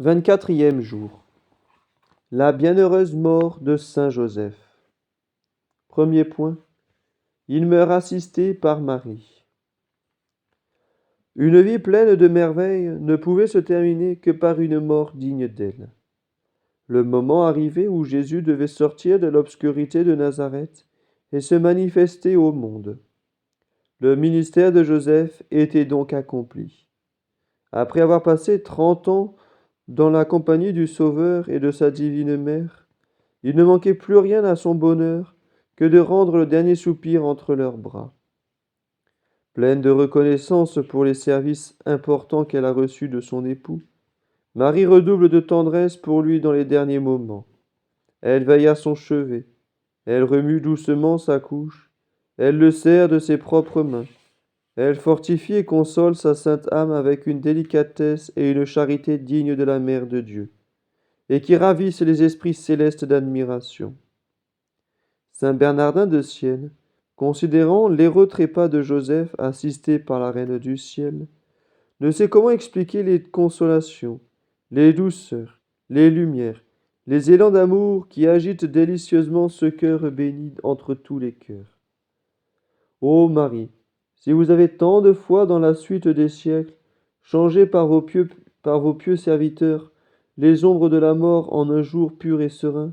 24e jour. La bienheureuse mort de saint Joseph. Premier point. Il meurt assisté par Marie. Une vie pleine de merveilles ne pouvait se terminer que par une mort digne d'elle. Le moment arrivait où Jésus devait sortir de l'obscurité de Nazareth et se manifester au monde. Le ministère de Joseph était donc accompli. Après avoir passé 30 ans dans la compagnie du Sauveur et de sa divine mère, il ne manquait plus rien à son bonheur que de rendre le dernier soupir entre leurs bras. Pleine de reconnaissance pour les services importants qu'elle a reçus de son époux, Marie redouble de tendresse pour lui dans les derniers moments. Elle veille à son chevet, elle remue doucement sa couche, elle le serre de ses propres mains, elle fortifie et console sa sainte âme avec une délicatesse et une charité dignes de la Mère de Dieu, et qui ravissent les esprits célestes d'admiration. Saint Bernardin de Sienne, considérant l'heureux trépas de Joseph assisté par la Reine du Ciel, ne sait comment expliquer les consolations, les douceurs, les lumières, les élans d'amour qui agitent délicieusement ce cœur béni entre tous les cœurs. Ô Marie, si vous avez tant de foi dans la suite des siècles, changez par vos pieux serviteurs les ombres de la mort en un jour pur et serein.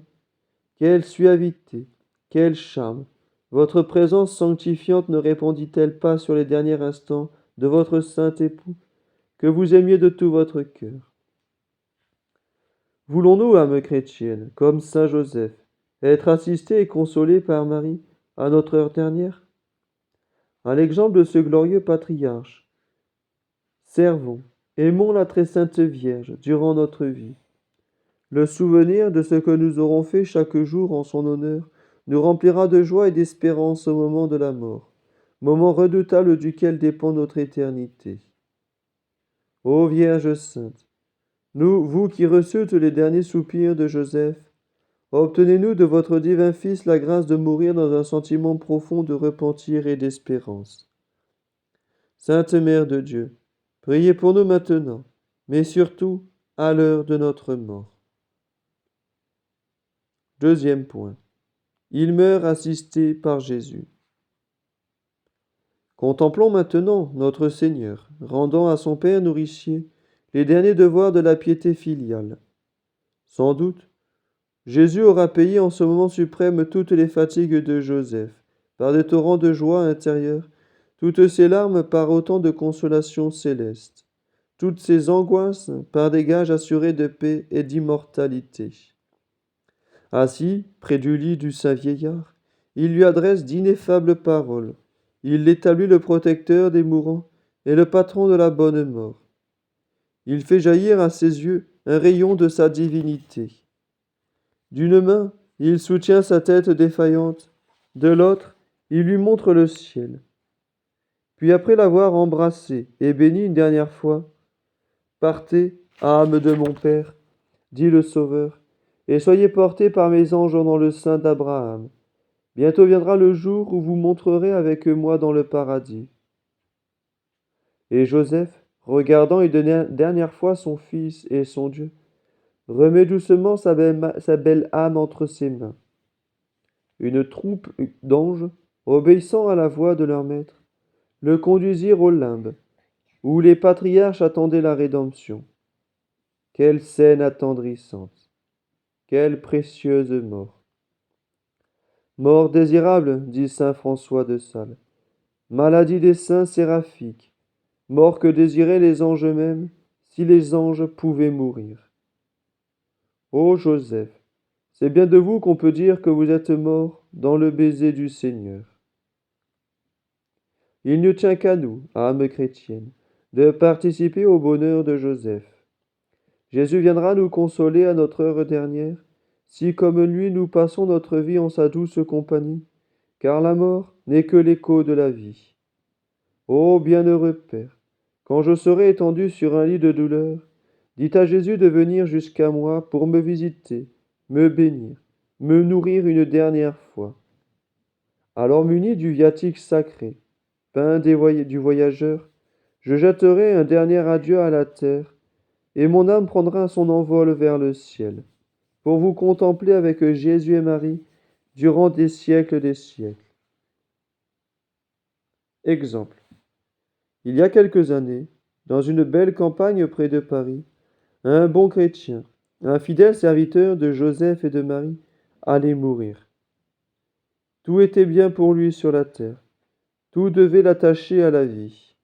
Quelle suavité, quel charme! Votre présence sanctifiante ne répandit-elle pas sur les derniers instants de votre saint époux, que vous aimiez de tout votre cœur? Voulons-nous, âme chrétienne, comme saint Joseph, être assistés et consolés par Marie à notre heure dernière? À l'exemple de ce glorieux patriarche, servons, aimons la très sainte Vierge durant notre vie. Le souvenir de ce que nous aurons fait chaque jour en son honneur nous remplira de joie et d'espérance au moment de la mort, moment redoutable duquel dépend notre éternité. Ô Vierge sainte, vous qui reçûtes les derniers soupirs de Joseph, obtenez-nous de votre divin Fils la grâce de mourir dans un sentiment profond de repentir et d'espérance. Sainte Mère de Dieu, priez pour nous maintenant, mais surtout à l'heure de notre mort. Deuxième point. Il meurt assisté par Jésus. Contemplons maintenant notre Seigneur, rendant à son Père nourricier les derniers devoirs de la piété filiale. Sans doute, Jésus aura payé en ce moment suprême toutes les fatigues de Joseph, par des torrents de joie intérieure, toutes ses larmes par autant de consolations célestes, toutes ses angoisses par des gages assurés de paix et d'immortalité. Assis près du lit du saint vieillard, il lui adresse d'ineffables paroles. Il l'établit le protecteur des mourants et le patron de la bonne mort. Il fait jaillir à ses yeux un rayon de sa divinité. D'une main, il soutient sa tête défaillante, de l'autre, il lui montre le ciel. Puis après l'avoir embrassé et béni une dernière fois, « Partez, âme de mon Père, dit le Sauveur, et soyez portés par mes anges dans le sein d'Abraham. Bientôt viendra le jour où vous monterez avec moi dans le paradis. » Et Joseph, regardant une dernière fois son fils et son Dieu, remet doucement sa belle âme entre ses mains. Une troupe d'anges, obéissant à la voix de leur maître, le conduisirent au limbe, où les patriarches attendaient la rédemption. Quelle scène attendrissante! Quelle précieuse mort! Mort désirable, dit saint François de Sales. Maladie des saints séraphiques. Mort que désiraient les anges eux-mêmes, si les anges pouvaient mourir. Ô Joseph, c'est bien de vous qu'on peut dire que vous êtes mort dans le baiser du Seigneur. Il ne tient qu'à nous, âme chrétienne, de participer au bonheur de Joseph. Jésus viendra nous consoler à notre heure dernière, si comme lui nous passons notre vie en sa douce compagnie, car la mort n'est que l'écho de la vie. Ô bienheureux Père, quand je serai étendu sur un lit de douleur, dis à Jésus de venir jusqu'à moi pour me visiter, me bénir, me nourrir une dernière fois. Alors muni du viatique sacré, pain du voyageur, je jetterai un dernier adieu à la terre, et mon âme prendra son envol vers le ciel, pour vous contempler avec Jésus et Marie durant des siècles des siècles. Exemple. Il y a quelques années, dans une belle campagne près de Paris, un bon chrétien, un fidèle serviteur de Joseph et de Marie, allait mourir. Tout était bien pour lui sur la terre, tout devait l'attacher à la vie.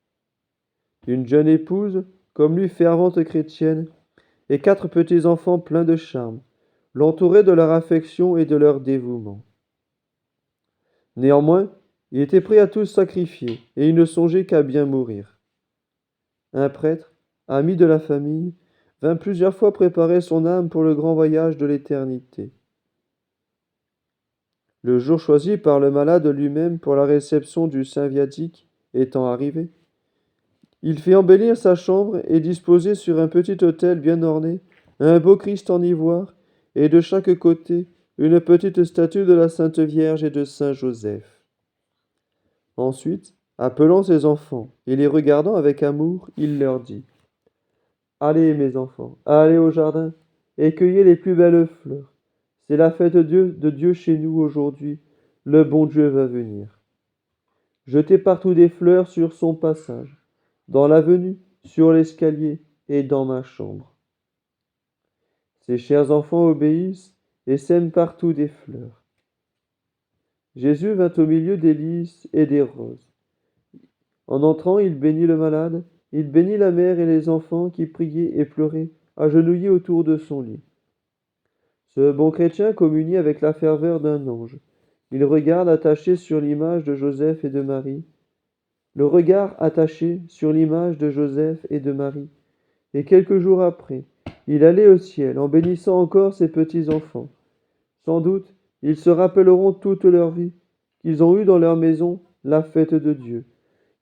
Une jeune épouse, comme lui fervente chrétienne, et 4 petits-enfants pleins de charme, l'entouraient de leur affection et de leur dévouement. Néanmoins, il était prêt à tout sacrifier, et il ne songeait qu'à bien mourir. Un prêtre, ami de la famille, vint plusieurs fois préparer son âme pour le grand voyage de l'éternité. Le jour choisi par le malade lui-même pour la réception du saint viatique étant arrivé, il fit embellir sa chambre et disposer sur un petit autel bien orné un beau Christ en ivoire, et de chaque côté une petite statue de la Sainte Vierge et de saint Joseph. Ensuite, appelant ses enfants et les regardant avec amour, il leur dit: Allez, mes enfants, allez au jardin et cueillez les plus belles fleurs. C'est la fête de Dieu chez nous aujourd'hui. Le bon Dieu va venir. Jetez partout des fleurs sur son passage, dans l'avenue, sur l'escalier et dans ma chambre. Ces chers enfants obéissent et sèment partout des fleurs. Jésus vint au milieu des lys et des roses. En entrant, il bénit le malade, il bénit la mère et les enfants qui priaient et pleuraient, agenouillés autour de son lit. Ce bon chrétien communie avec la ferveur d'un ange. Il regarde attaché sur l'image de Joseph et de Marie. Le regard attaché sur l'image de Joseph et de Marie. Et quelques jours après, il allait au ciel en bénissant encore ses petits-enfants. Sans doute, ils se rappelleront toute leur vie qu'ils ont eu dans leur maison la fête de Dieu,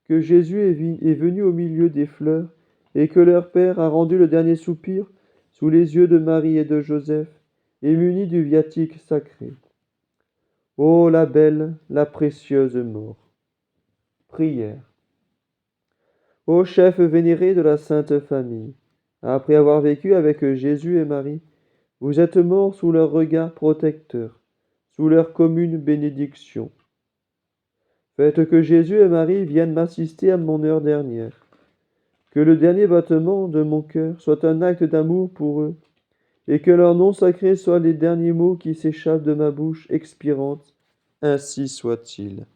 que Jésus est venu au milieu des fleurs et que leur Père a rendu le dernier soupir sous les yeux de Marie et de Joseph et muni du viatique sacré. Ô la belle, la précieuse mort! Prière. Ô chef vénéré de la Sainte Famille, après avoir vécu avec Jésus et Marie, vous êtes morts sous leur regard protecteur, sous leur commune bénédiction. Faites que Jésus et Marie viennent m'assister à mon heure dernière. Que le dernier battement de mon cœur soit un acte d'amour pour eux, et que leur nom sacré soit les derniers mots qui s'échappent de ma bouche expirante. Ainsi soit-il.